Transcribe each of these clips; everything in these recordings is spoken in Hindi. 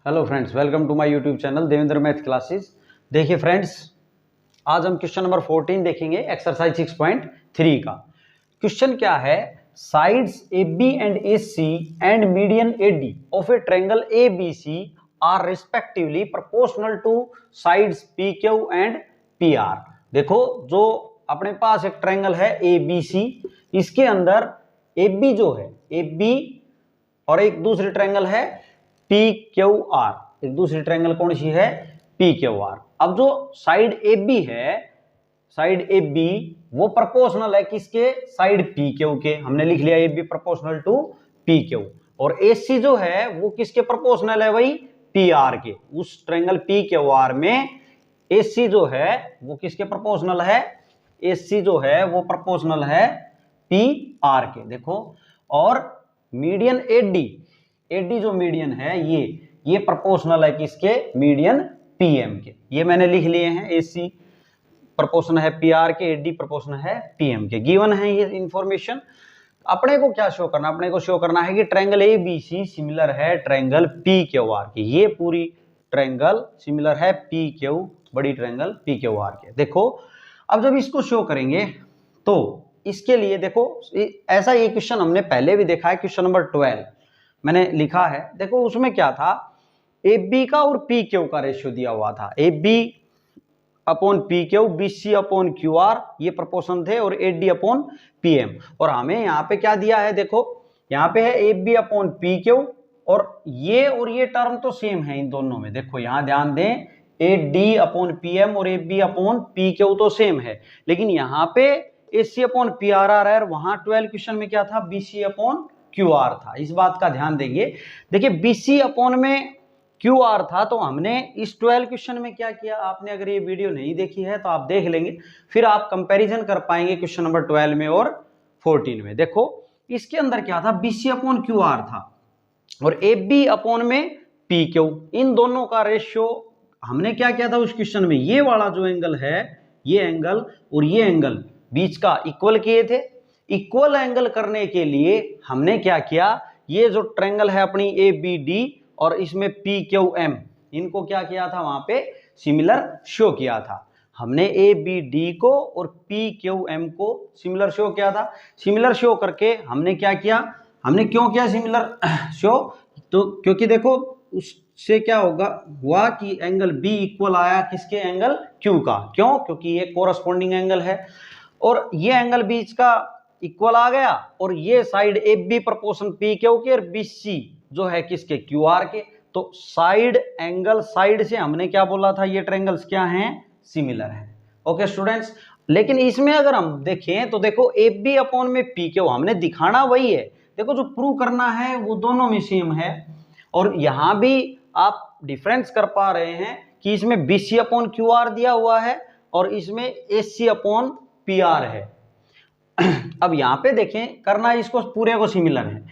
Hello friends, welcome to my YouTube channel Devendra math classes. देखिए फ्रेंड्स, आज हम क्वेश्चन नंबर 14 देखेंगे एक्सरसाइज 6.3 का। क्वेश्चन क्या है? Sides A B and A C and median A D of a triangle A B C are respectively proportional to sides P Q and P R. देखो, जो अपने पास एक ट्रायंगल है ए बी सी, इसके अंदर ए बी जो है ए बी और एक दूसरी ट्रायंगल है पी क्यू आर। एक दूसरी ट्रायंगल कौन सी है? P Q R. अब जो साइड ए बी है, साइड ए बी वो प्रोपोर्शनल है किसके? साइड पी क्यू के। हमने लिख लिया A B proportional to P Q. और ए सी जो है वो किसके प्रोपोर्शनल है भाई? पी आर के। उस ट्रायंगल पी क्यू आर में ए सी जो है वो किसके प्रोपोर्शनल है? ए सी जो है वो प्रोपोर्शनल है पी आर के। देखो, और मीडियन ए डी, एडी जो मीडियन है ये प्रोपोर्शनल है किसके? मीडियन पीएम के। ये मैंने लिख लिए हैं, एसी प्रोपोर्शनल है पीआर के, एडी प्रोपोर्शनल है पीएम के। गिवन है ये इंफॉर्मेशन। अपने को क्या शो करना? अपने को शो करना है कि triangle A B C similar है ट्रायंगल पी क्यू आर के। ये पूरी ट्रायंगल सिमिलर है पी क्यू, बड़ी ट्रायंगल पी क्यू आर के। देखो, अब जब इसको शो करेंगे तो इसके लिए देखो, ऐसा ये क्वेश्चन हमने पहले भी देखा है, क्वेश्चन नंबर 12 मैंने लिखा है। देखो, उसमें क्या था? ए बी का और पी क्यू का रेशियो दिया हुआ था। A B upon P Q, B C upon Q R, ये प्रोपोर्शन थे, और A D upon P M. और हमें यहाँ पे क्या दिया है? देखो, यहाँ पे है A B upon P Q, और ये टर्म तो सेम है इन दोनों में। देखो, यहाँ ध्यान दें, A D upon P M और A B upon P Q तो सेम है, लेकिन यहाँ पे A C upon P R R है। वहां 12 क्वेश्चन में क्या था? B C upon Q R था। इस बात का ध्यान देंगे। देखिए, बी सी अपॉन में क्यू आर था, तो हमने इस 12 क्वेश्चन में क्या किया? आपने अगर ये वीडियो नहीं देखी है तो आप देख लेंगे, फिर आप कंपैरिजन कर पाएंगे क्वेश्चन नंबर 12 में और 14 में। देखो, इसके अंदर क्या था? B C upon Q R था, और ए बी अपॉन में पी क्यू। इन दोनों का रेशियो हमने क्या किया था उस क्वेश्चन में? ये वाला जो एंगल है, ये एंगल और ये एंगल बीच का इक्वल किए थे। इक्वल एंगल करने के लिए हमने क्या किया? ये जो ट्रायंगल है अपनी ए बी डी और इसमें पी क्यू एम, इनको क्या किया था? वहां पे सिमिलर शो किया था। हमने ए बी डी को और पी क्यू एम को सिमिलर शो किया था। सिमिलर शो करके हमने क्या किया? हमने क्यों किया सिमिलर शो? तो क्योंकि देखो, उससे क्या हुआ कि एंगल बी इक्वल आया किसके? एंगल क्यू का। क्यों? क्योंकि ये कोरस्पॉन्डिंग एंगल है, और ये एंगल बीच का इक्वल आ गया, और ये side A B proportion P Q के, और बी सी जो है किसके? क्यू आर के। तो साइड एंगल, साइड से हमने क्या बोला था? ये ट्रायंगल्स क्या हैं? सिमिलर हैं। ओके स्टूडेंट्स, लेकिन इसमें अगर हम देखें तो देखो, ए बी अपॉन में पी क्यू हमने दिखाना वही है। देखो, जो प्रूव करना है वो दोनों में सेम है, और यहां भी आप डिफरेंस कर पा रहे हैं कि इसमें B C upon Q R दिया हुआ है और इसमें A C upon P R है। अब यहां पे देखें, करना इसको पूरे को सिमिलर है।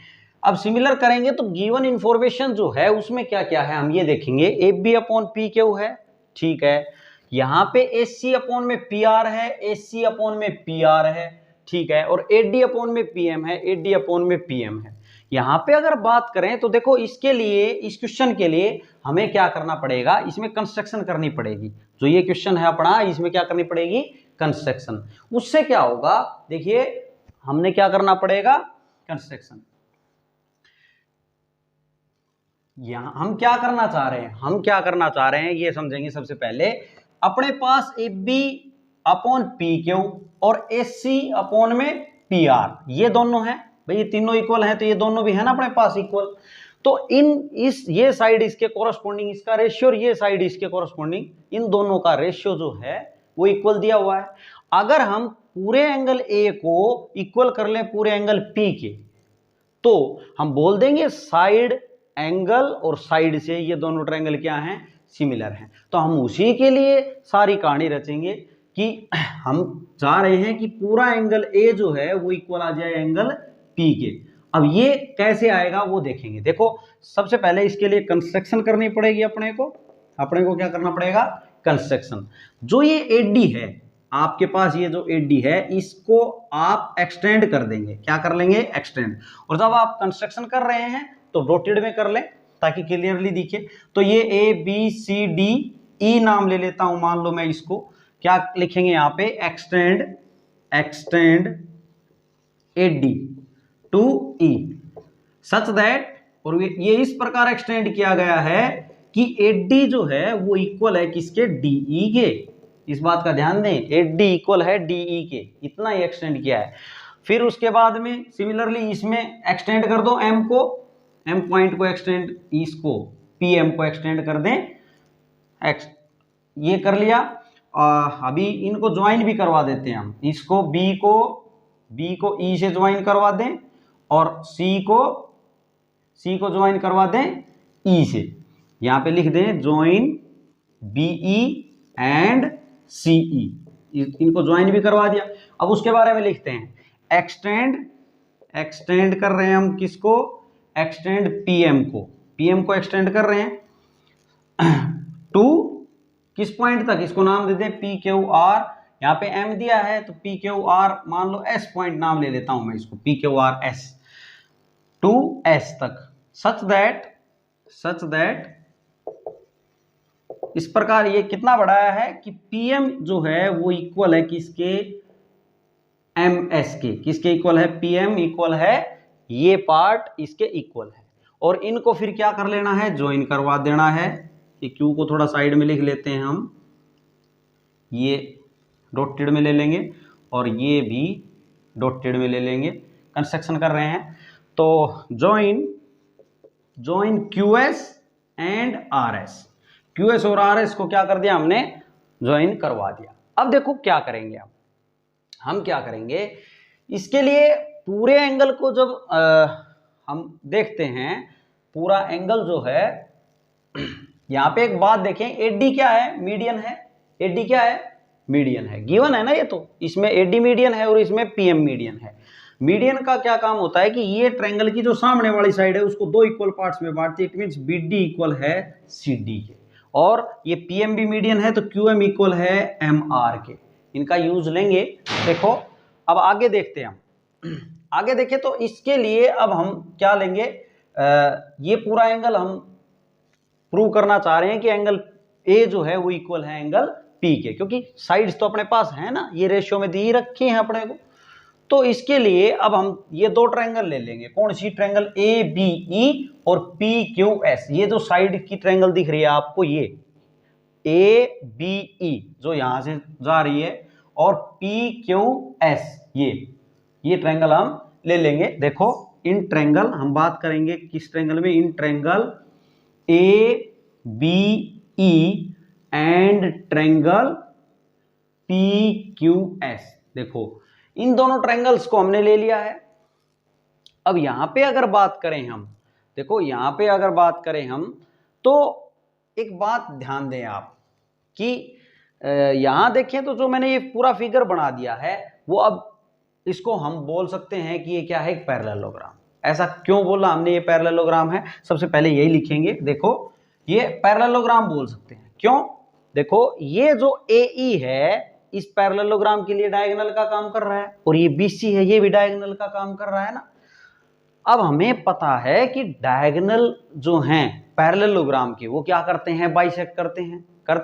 अब सिमिलर करेंगे तो गिवन इंफॉर्मेशन जो है उसमें क्या क्या है हम ये देखेंगे। A B upon P Q है, ठीक है। यहाँ पे ए सी अपॉन में पी आर है, ए सी अपॉन में पी आर है, ठीक है। और ए डी अपॉन में पी एम है, ए डी अपॉन में पी एम है। यहाँ पे अगर बात करें तो देखो, इसके लिए, इस क्वेश्चन के लिए हमें क्या करना पड़ेगा? इसमें कंस्ट्रक्शन करनी पड़ेगी। जो ये क्वेश्चन है अपना, इसमें क्या करनी पड़ेगी? कंस्ट्रक्शन। उससे क्या होगा? देखिए, हमने क्या करना पड़ेगा? कंस्ट्रक्शन। यहां हम क्या करना चाह रहे हैं? हम क्या करना चाह रहे हैं ये समझेंगे। सबसे पहले, अपने पास A B upon P Q और ए सी अपॉन में पी आर, ये दोनों हैं भाई, ये तीनों इक्वल हैं, तो ये दोनों भी है ना अपने पास इक्वल। तो ये साइड इसके कोरस्पॉन्डिंग इसका रेशियो, और ये साइड इसके कोरस्पॉन्डिंग, इन दोनों का रेशियो जो है वो इक्वल दिया हुआ है। अगर हम पूरे एंगल ए को इक्वल कर लें पूरे एंगल पी के, तो हम बोल देंगे साइड एंगल और साइड से ये दोनों ट्रायंगल क्या हैं? सिमिलर हैं। तो हम उसी के लिए सारी कहानी रचेंगे कि हम चाह रहे हैं कि पूरा एंगल ए जो है वो इक्वल आ जाए एंगल पी के। अब ये कैसे आएगा वो देखेंगे। देखो, सबसे पहले इसके लिए कंस्ट्रक्शन करनी पड़ेगी अपने को क्या करना पड़ेगा? कंस्ट्रक्शन। जो ये एडी है आपके पास, ये जो एडी है, इसको आप एक्सटेंड कर देंगे। क्या कर लेंगे? एक्सटेंड। और जब आप कंस्ट्रक्शन कर रहे हैं तो डॉटेड में कर लें, ताकि क्लियरली दिखे। तो ये ए बी सी डी ई नाम ले लेता हूं, मान लो मैं इसको क्या लिखेंगे यहाँ पे, extend AD to E such that, और ये इस प्रकार एक्सटेंड किया गया है कि एडी जो है वो इक्वल है किसके, डीई के। इस बात का ध्यान दें, एडी इक्वल है डीई के, इतना ही एक्सटेंड किया है। फिर उसके बाद में सिमिलरली इसमें एक्सटेंड कर दो एम को, एम पॉइंट को एक्सटेंड, इसको पी एम को एक्सटेंड कर दें, ये कर लिया। अभी इनको ज्वाइन भी करवा देते हैं हम, इसको बी को ई से ज्वाइन करवा दें और सी को ज्वाइन करवा दें ई से। यहां पे लिख दें ज्वाइन बीई एंड सीई, इनको ज्वाइन भी करवा दिया। अब उसके बारे में लिखते हैं एक्सटेंड कर रहे हैं हम किसको, एक्सटेंड पीएम को एक्सटेंड कर रहे हैं टू किस पॉइंट तक, इसको नाम दे दें पी क्यू आर। यहाँ पे एम दिया है तो पी क्यू आर मान लो एस पॉइंट नाम ले लेता हूं मैं इसको, P Q R S to S तक, सच दैट इस प्रकार ये कितना बढ़ाया है कि पीएम जो है वो इक्वल है किसके, एम एस के। किसके इक्वल है, पीएम इक्वल है, ये पार्ट इसके इक्वल है। और इनको फिर क्या कर लेना है, ज्वाइन करवा देना है। कि क्यू को थोड़ा साइड में लिख लेते हैं हम, ये डॉटेड में ले लेंगे और ये भी डॉटेड में ले लेंगे, कंस्ट्रक्शन कर रहे हैं। तो join QS and RS, QS और आरएस को क्या कर दिया हमने, ज्वाइन करवा दिया। अब देखो क्या करेंगे, हम क्या करेंगे, इसके लिए पूरे एंगल को जब हम देखते हैं, पूरा एंगल जो है, यहां पे एक बात देखें, एडी क्या है, मीडियन है, एडी क्या है, मीडियन है, गिवन है ना ये, तो इसमें एडी मीडियन है और इसमें पीएम मीडियन है। मीडियन का क्या काम होता है कि ये ट्रायंगल की जो सामने वाली साइड है उसको दो इक्वल पार्ट्स में बांटती है, इट मींस बीडी इक्वल है सीडी के, और ये पीएम भी मीडियन है तो क्यूएम इक्वल है एमआर के। इनका यूज लेंगे। देखो अब आगे देखते हैं हम, आगे देखें तो इसके लिए अब हम क्या लेंगे, ये पूरा एंगल हम प्रूव करना चाह रहे हैं कि एंगल ए जो है वो इक्वल है एंगल पी के, क्योंकि साइड्स तो अपने पास है ना, ये रेशियो में दी रखी है अपने को। तो इसके लिए अब हम ये दो ट्रायंगल ले लेंगे, कौन सी, ट्रायंगल ए बी ई और पी क्यू एस। ये जो साइड की ट्रायंगल दिख रही है आपको, ये ए बी ई जो यहां से जा रही है, और पी क्यू एस ये ट्रायंगल हम ले लेंगे। देखो इन ट्रायंगल हम बात करेंगे किस ट्रायंगल में, in triangle A B E and triangle P Q S. देखो इन दोनों ट्रायंगल्स को हमने ले लिया है। अब यहां पे अगर बात करें हम, देखो यहां पे अगर बात करें हम, तो एक बात ध्यान दें आप कि यहां देखें तो जो मैंने ये पूरा फिगर बना दिया है वो, अब इसको हम बोल सकते हैं कि ये क्या है, एक पैरेललोग्राम। ऐसा क्यों बोला हमने ये पैरेललोग्राम है, सबसे पहले यही लिखेंगे। देखो ये पैरेललोग्राम बोल सकते हैं, क्यों, देखो ये जो AE है इस पैरेललोग्राम के लिए डायगोनल का काम कर रहा है, और ये BC है ये भी डायगोनल का काम कर रहा है ना। अब हमें पता है कि डायगोनल जो हैं पैरेललोग्राम के वो क्या करते हैं, बाइसेक्ट करते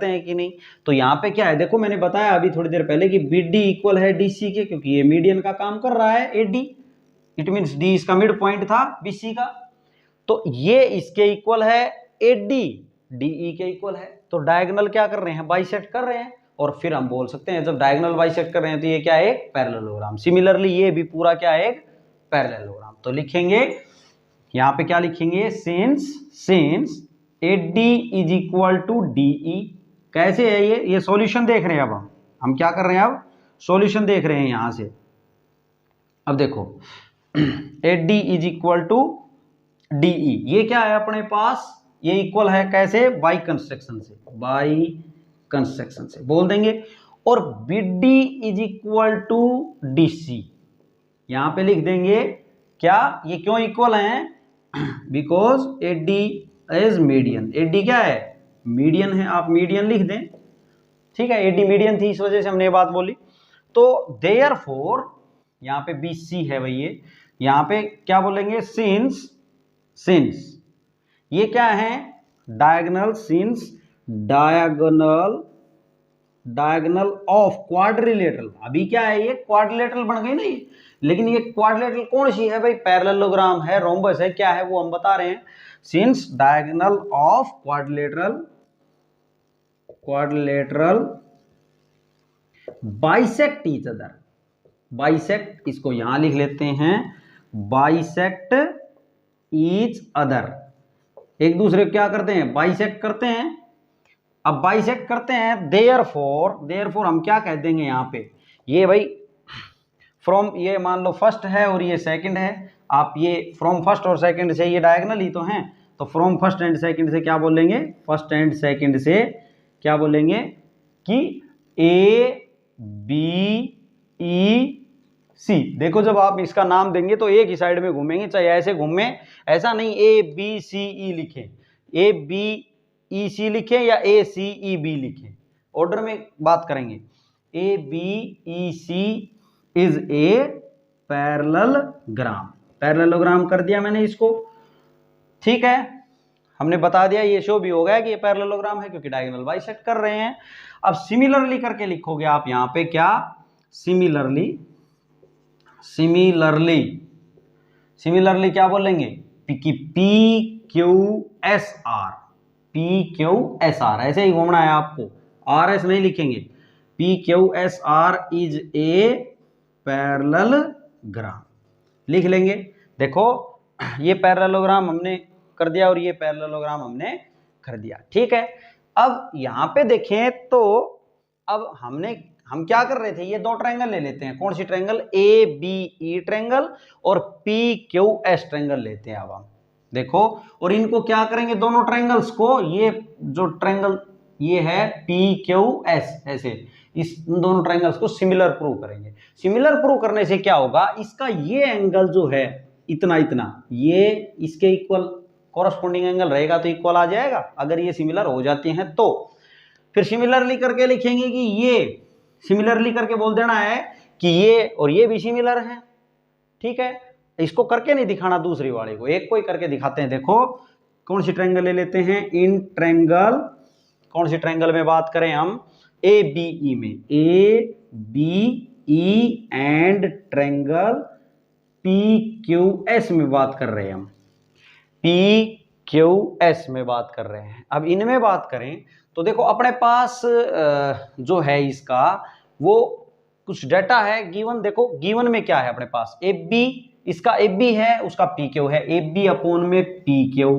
हैं कि नहीं। तो यहाँ पे क्या है, देखो मैंने बताया अभी थोड़ी देर पहले कि BD इक्वल है DC के, क्योंकि ये मीडियन का काम कर रहा है AD, इट मीन्स D इसका मिड पॉइंट था BC का, तो ये इसके इक्वल है AD, DE के इक्वल है। तो डायगोनल क्या कर रहे हैं, बाइसेक्ट कर रहे हैं, और फिर हम बोल सकते हैं जब डायगोनल बाइसेक्ट कर रहे हैं तो ये क्या है, एक पैरेललोग्राम। सिमिलरली ये भी पूरा क्या है, एक पैरेललोग्राम। तो लिखेंगे यहाँ पे क्या लिखेंगे, since AD is equal to DE। कैसे है ये सॉल्यूशन देख रहे हैं। अब हम क्या कर रहे हैं, अब सॉल्यूशन देख रहे हैं यहां से। अब देखो AD is equal to DE, ये क्या है अपने पास, ये इक्वल है कैसे, बाई कंस्ट्रक्शन से बोल देंगे। और BD is equal to DC, यहां पे लिख देंगे क्या, ये क्यों इक्वल है, because AD is median. AD क्या है, मीडियन है, आप मीडियन लिख दें, ठीक है, AD मीडियन थी इस वजह से हमने ये बात बोली। तो देयरफॉर यहाँ पे BC है भाई, ये यहाँ पे क्या बोलेंगे, सिंस ये क्या है, diagonal since diagonal of quadrilateral. अभी क्या है, ये क्वाड्रिलेटरल बन गई ना ये, लेकिन ये क्वाड्रिलेटरल कौन सी है भाई, पैरेललोग्राम है, रोम्बस है, क्या है वो हम बता रहे हैं। Since diagonal of quadrilateral bisect each other, bisect, इसको यहां लिख लेते हैं, बाइसेक्ट ईच अदर, एक दूसरे को क्या करते हैं, बाइसेक्ट करते हैं। अब बाइसेक्ट करते हैं, देयरफॉर हम क्या कह देंगे यहाँ पे, ये भाई फ्रॉम, ये मान लो फर्स्ट है और ये सेकंड है, आप ये फ्रॉम फर्स्ट और सेकंड से ये डायगोनल ही तो हैं, तो फ्रॉम फर्स्ट एंड सेकंड से क्या बोलेंगे, फर्स्ट एंड सेकंड से क्या बोलेंगे कि ए बी ई सी। देखो जब आप इसका नाम देंगे तो एक ही साइड में घूमेंगे, चाहे ऐसे घूमे, ऐसा नहीं ए बी सी ई लिखें, ए बी ई सी लिखें या ए सी ई बी लिखें, ऑर्डर में बात करेंगे। A B E C is a parallelogram, parallelogram कर दिया मैंने इसको, ठीक है, हमने बता दिया, ये शो भी हो गया कि ये पैरेललोग्राम है क्योंकि डायगोनल बाइसेक्ट कर रहे हैं। अब सिमिलरली करके लिखोगे आप यहां पे क्या, सिमिलरली क्या बोलेंगे कि पी क्यू एस आर, ऐसे ही घूमना है आपको, आर एस नहीं लिखेंगे, P Q S R is a parallelogram लिख लेंगे। देखो ये पैरेललोग्राम हमने कर दिया और ये पैरेललोग्राम हमने कर दिया, ठीक है। अब यहां पे देखें तो अब हम क्या कर रहे थे, ये दो ट्रायंगल ले लेते हैं, कौन सी triangle, A B E triangle और पी क्यू एस ट्रायंगल लेते हैं अब हम, देखो, और इनको क्या करेंगे, दोनों ट्रायंगल्स को, ये जो ट्रायंगल ये है पी क्यू एस, ऐसे इस दोनों ट्रायंगल्स को सिमिलर प्रूव करेंगे। सिमिलर प्रूव करने से क्या होगा, इसका ये एंगल जो है इतना ये इसके इक्वल कॉरस्पॉन्डिंग एंगल रहेगा तो इक्वल आ जाएगा, अगर ये सिमिलर हो जाते हैं तो। फिर सिमिलरली करके लिखेंगे कि ये, सिमिलरली करके बोल देना है कि ये और ये भी सिमिलर है, ठीक है। इसको करके नहीं दिखाना दूसरी वाले को, एक को ही करके दिखाते हैं। देखो कौन सी ट्रायंगल ले लेते हैं, इन ट्रायंगल, कौन सी ट्रायंगल में बात करें हम, ए बी ई में, A B E and triangle P Q S में बात कर रहे हैं हम, पी क्यू एस में बात कर रहे हैं। अब इनमें बात करें तो देखो अपने पास जो है इसका वो कुछ डाटा है गिवन, देखो गिवन में क्या है अपने पास, ए बी, इसका ए बी है, उसका पी क्यू है, ए बी अपॉन में P Q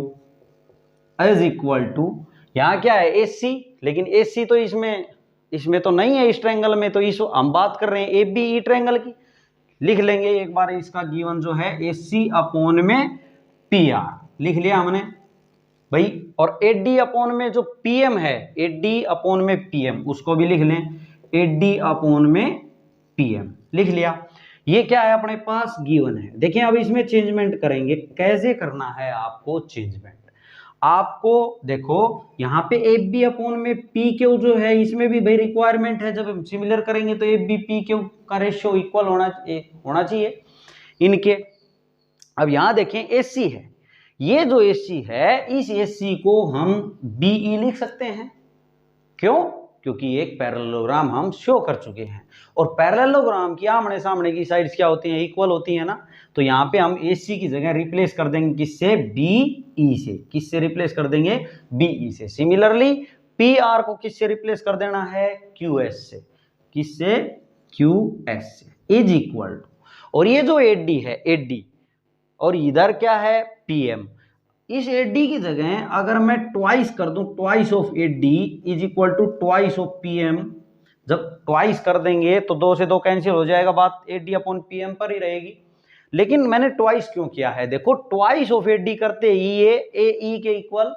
is equal to, यहाँ क्या है ए सी, लेकिन ए सी तो इसमें तो नहीं है, इस ट्रायंगल में, तो इस हम बात कर रहे हैं ए बी ई ट्रायंगल की, लिख लेंगे एक बार इसका गिवन जो है ए सी अपॉन में पी आर, लिख लिया हमने भाई, और ए डी अपॉन में जो पीएम है, ए डी अपॉन में पीएम, उसको भी लिख लें, ए डी अपॉन में पीएम लिख लिया। ये क्या है अपने पास गिवन है। देखिए अब इसमें चेंजमेंट करेंगे, कैसे करना है आपको चेंजमेंट, आपको देखो यहाँ पे ए बी अपॉन में पी क्यू जो है, इसमें भी भाई रिक्वायरमेंट है, जब हम सिमिलर करेंगे तो ए बी पी क्यू का रेशियो इक्वल होना चाहिए इनके। अब यहाँ देखें ए सी है, ये जो AC है, इस AC को हम BE लिख सकते हैं, क्यों, क्योंकि एक पैरेललोग्राम हम शो कर चुके हैं, और पैरेललोग्राम की आमने सामने की साइड्स क्या होती हैं, इक्वल होती हैं ना, तो यहाँ पे हम AC की जगह रिप्लेस कर देंगे किससे, BE से, किससे रिप्लेस कर देंगे, BE से। सिमिलरली PR को किससे रिप्लेस कर देना है, QS से, किससे, QS से, इज इक्वल टू, और ये जो AD है, AD, और इधर क्या है PM, इस AD की जगह अगर मैं ट्वाइस कर दूं, twice of AD is equal to twice of PM, जब ट्वाइस कर देंगे तो 2 से 2 कैंसिल हो जाएगा, बात AD अपॉन PM पर ही रहेगी। लेकिन मैंने ट्वाइस क्यों किया है, देखो ट्वाइस ऑफ AD करते ही ये AE के इक्वल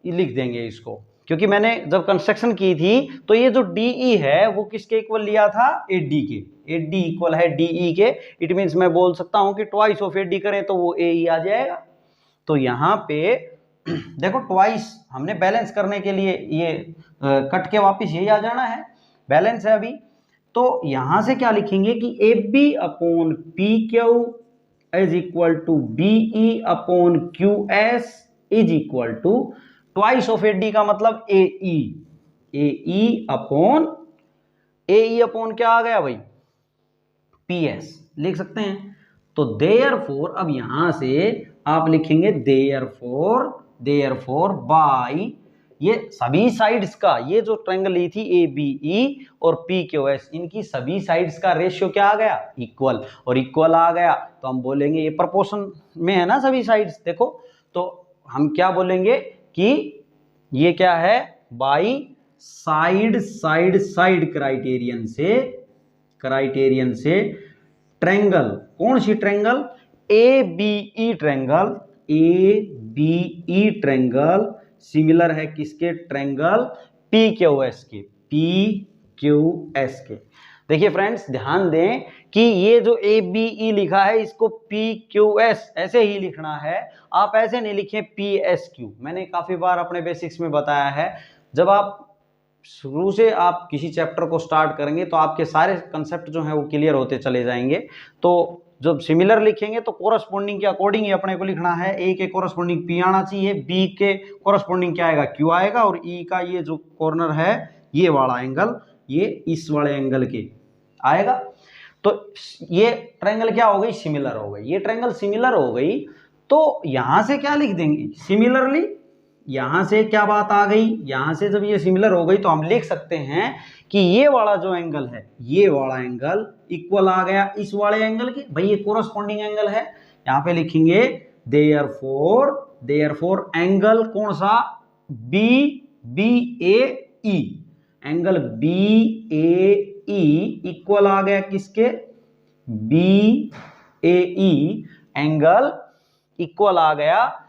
लिख देंगे इसको, क्योंकि मैंने जब कंस्ट्रक्शन की थी तो ये जो DE है वो किसके इक्वल लिया था, AD के, AD इक्वल है DE के, इट मीन्स मैं बोल सकता हूं कि ट्वाइस ऑफ AD करें तो वो AE आ जाएगा। तो यहाँ पे देखो ट्वाइस हमने बैलेंस करने के लिए ये कट के वापस यही आ जाना है, बैलेंस है अभी, तो यहाँ से क्या लिखेंगे कि AB upon PQ is equal to BE upon QS is equal to twice of AD का मतलब AE अपॉन क्या आ गया भाई, PS लिख सकते हैं। तो देयरफॉर अब यहां से आप लिखेंगे देयरफॉर बाय ये सभी साइड्स का, ये जो ट्रायंगल ली थी ABE और PQS, इनकी सभी साइड्स का रेशियो क्या आ गया, इक्वल, और इक्वल आ गया तो हम बोलेंगे ये प्रोपोर्शन में है ना सभी साइड्स। देखो तो हम क्या बोलेंगे कि ये क्या है, बाई साइड क्राइटेरियन से ट्रायंगल, कौन सी ट्रायंगल, ABE ट्रायंगल सिमिलर है किसके, ट्रायंगल PQS के। देखिए फ्रेंड्स ध्यान दें कि ये जो ABE लिखा है इसको PQS ऐसे ही लिखना है, आप ऐसे नहीं लिखें PSQ। मैंने काफी बार अपने बेसिक्स में बताया है, जब आप शुरू से आप किसी चैप्टर को स्टार्ट करेंगे तो आपके सारे कंसेप्ट जो हैं वो क्लियर होते चले जाएंगे। तो जब सिमिलर लिखेंगे तो कोरस्पोंडिंग के अकॉर्डिंग ही अपने को लिखना है। A के कोरस्पोंडिंग P आना चाहिए, B के कोरस्पोंडिंग क्या आएगा, Q आएगा, और E का ये जो कॉर्नर है ये वाला एंगल, ये इस वाले एंगल के आएगा। तो ये ट्रायंगल क्या हो गई, सिमिलर हो गई। ये ट्रायंगल सिमिलर हो गई तो यहां से क्या लिख देंगे, सिमिलरली। यहां से क्या बात आ गई, यहां से जब ये सिमिलर हो गई तो हम लिख सकते हैं कि ये वाला जो एंगल है, ये वाला एंगल इक्वल आ गया इस वाले एंगल के, भाई ये कोरस्पोंडिंग एंगल है। यहां पे लिखेंगे देयरफॉर एंगल कौन सा, BAE, एंगल BAE इक्वल आ गया किसके, BAE एंगल इक्वल आ गया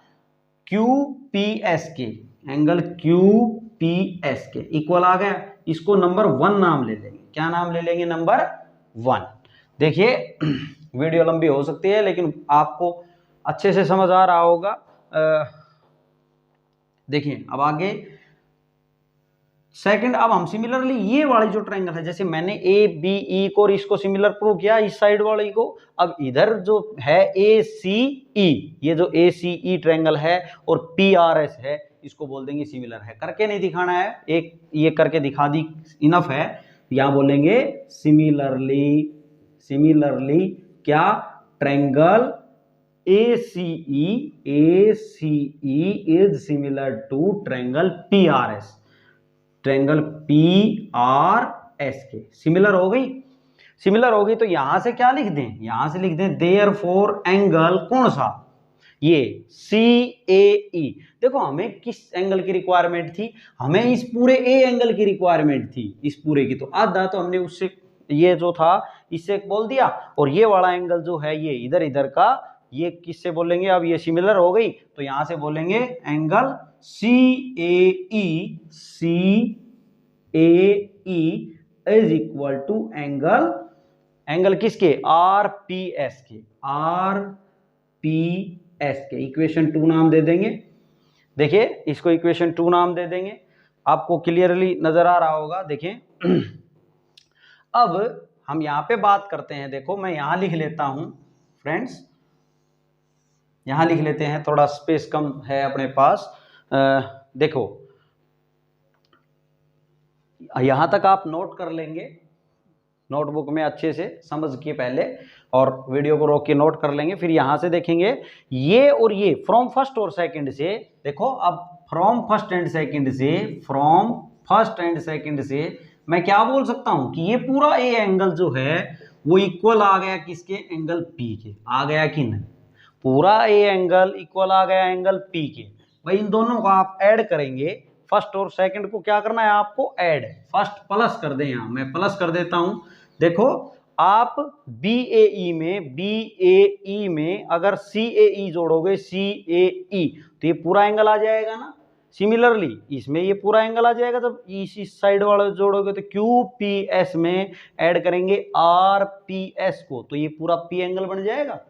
QPS के, एंगल QPS के इक्वल आ गया। इसको नंबर 1 नाम ले लेंगे, क्या नाम ले लेंगे, नंबर 1। देखिए वीडियो लंबी हो सकती है लेकिन आपको अच्छे से समझ आ रहा होगा। देखिए अब आगे सेकंड, अब हम सिमिलरली ये वाली जो ट्रायंगल है, जैसे मैंने ABE को और इसको सिमिलर प्रूव किया इस साइड वाली को, अब इधर जो है ACE, ये जो ACE ट्रायंगल है और PRS है, इसको बोल देंगे सिमिलर है। करके नहीं दिखाना है, एक ये करके दिखा दी इनफ है। यहां बोलेंगे सिमिलरली क्या, triangle ACE is similar to triangle PRS, triangle PRS के सिमिलर हो गई। सिमिलर हो गई तो यहां से क्या लिख दें, यहां से लिख दें देयरफॉर एंगल कौन सा, ये CAE। देखो हमें किस एंगल की रिक्वायरमेंट थी, हमें इस पूरे A एंगल की रिक्वायरमेंट थी, इस पूरे की, तो आधा तो हमने उससे ये जो था इससे बोल दिया, और ये वाला एंगल जो है ये इधर का, ये किससे बोलेंगे, अब ये सिमिलर हो गई तो यहां से बोलेंगे angle CAE is equal to angle किसके, RPS के इक्वेशन 2 नाम दे देंगे। देखिए इसको इक्वेशन 2 नाम दे देंगे, आपको क्लियरली नजर आ रहा होगा। देखें अब हम यहां पे बात करते हैं, देखो मैं यहां लिख लेता हूं फ्रेंड्स, यहां लिख लेते हैं, थोड़ा स्पेस कम है अपने पास। देखो यहां तक आप नोट कर लेंगे नोटबुक में अच्छे से समझ के पहले, और वीडियो को रोक के नोट कर लेंगे, फिर यहां से देखेंगे ये और ये फ्रॉम फर्स्ट और सेकंड से। देखो अब फ्रॉम फर्स्ट एंड सेकंड से मैं क्या बोल सकता हूं कि ये पूरा A एंगल जो है वो इक्वल आ गया किसके, एंगल P के, आ गया कि नहीं, पूरा A एंगल इक्वल आ गया एंगल P के। भाई इन दोनों को आप ऐड करेंगे, फर्स्ट और सेकंड को क्या करना है आपको, ऐड, फर्स्ट प्लस कर दें, यहां मैं प्लस कर देता हूं। देखो आप BAE में अगर CAE जोड़ोगे, CAE, तो ये पूरा एंगल आ जाएगा ना। सिमिलरली इसमें ये पूरा एंगल आ जाएगा, जब इस साइड वाले जोड़ोगे तो QPS में ऐड करेंगे RPS को, तो ये पूरा P एंगल बन जाएगा।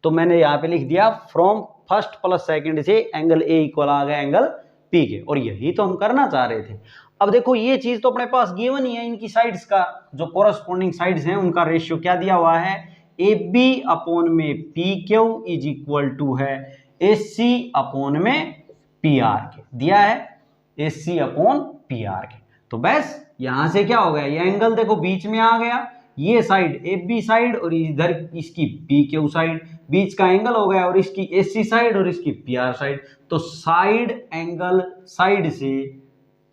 तो मैंने यहाँ पे लिख दिया फ्रॉम फर्स्ट प्लस सेकंड से एंगल A इक्वल आ गया एंगल P के, और यही तो हम करना चाह रहे थे। अब देखो ये चीज तो अपने पास गिवन ही है, इनकी साइड्स का जो कोरस्पोंडिंग साइड्स हैं उनका रेशियो क्या दिया हुआ है, AB अपॉन में PQ इज इक्वल टू है AC अपॉन में पी आर के, दिया है AC अपॉन पी आर के। तो बस यहां से क्या हो गया, ये एंगल देखो बीच में आ गया, ये साइड AB साइड और इधर इसकी PQ साइड, बीच का एंगल हो गया, और इसकी AC साइड और इसकी PR साइड। तो साइड एंगल साइड से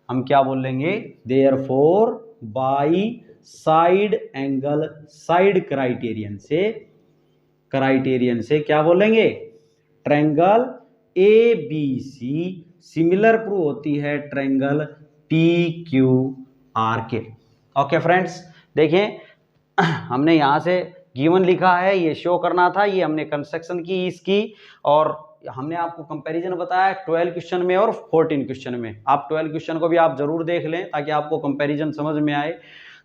हम क्या बोल लेंगे, therefore by side angle side criterion से क्या बोलेंगे, ट्रायंगल ABC सिमिलर प्रूव होती है ट्रायंगल PQR के। ओके फ्रेंड्स, देखें हमने यहां से गिवन लिखा है, ये शो करना था, ये हमने कंस्ट्रक्शन की इसकी, और हमने आपको कंपैरिजन बताया 12 क्वेश्चन में और 14 क्वेश्चन में। आप 12 क्वेश्चन को भी आप जरूर देख लें ताकि आपको कंपैरिजन समझ में आए।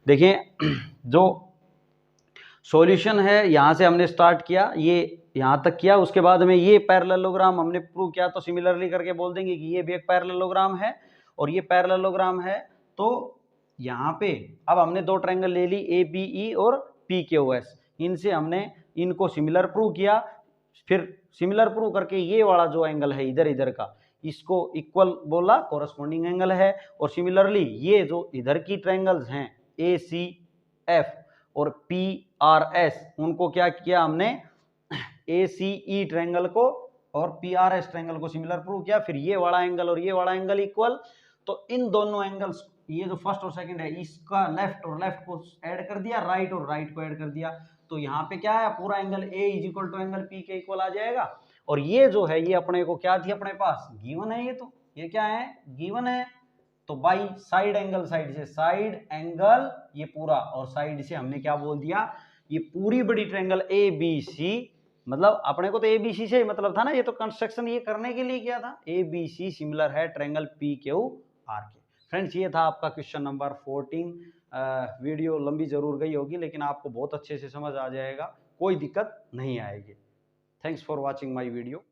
देखें जो सॉल्यूशन है यहां से हमने स्टार्ट किया, ये यहां तक किया, उसके बाद में ये पैरेललोग्राम हमने प्रूव किया, तो सिमिलरली करके बोल देंगे कि ये भी एक पैरेललोग्राम है और ये पैरेललोग्राम है। तो यहाँ पे अब हमने दो ट्रायंगल ले ली ABE और PQS, इनसे हमने इनको सिमिलर प्रूव किया, फिर सिमिलर प्रूव करके ये वाला जो एंगल है इधर इधर का, इसको इक्वल बोला, कोरस्पॉन्डिंग एंगल है। और सिमिलरली ये जो इधर की ट्रायंगल्स हैं ACF और PRS, उनको क्या किया हमने, ACE ट्रायंगल को और PRS ट्रायंगल को सिमिलर प्रूव किया, फिर ये वाला एंगल और ये वाला एंगल इक्वल। तो इन दोनों एंगल्स, ये जो फर्स्ट और सेकंड है, इसका लेफ्ट और लेफ्ट को ऐड कर दिया, राइट और राइट को ऐड कर दिया, तो यहाँ पे क्या है, पूरा angle A is equal to angle P के इक्वल आ जाएगा। और ये जो है ये अपने को क्या थी, अपने पास गिवन है, ये तो ये क्या है, गिवन है। तो बाई साइड एंगल साइड से, साइड एंगल ये पूरा, और साइड से हमने क्या बोल दिया, ये पूरी बड़ी ट्रायंगल ABC, मतलब अपने को तो ABC से ही मतलब था ना, ये तो कंस्ट्रक्शन ये करने के लिए किया था, ABC सिमिलर है ट्रायंगल PQR के। फ्रेंड्स ये था आपका क्वेश्चन नंबर 14। वीडियो लंबी जरूर गई होगी लेकिन आपको बहुत अच्छे से समझ आ जाएगा, कोई दिक्कत नहीं आएगी। Thanks for watching my video.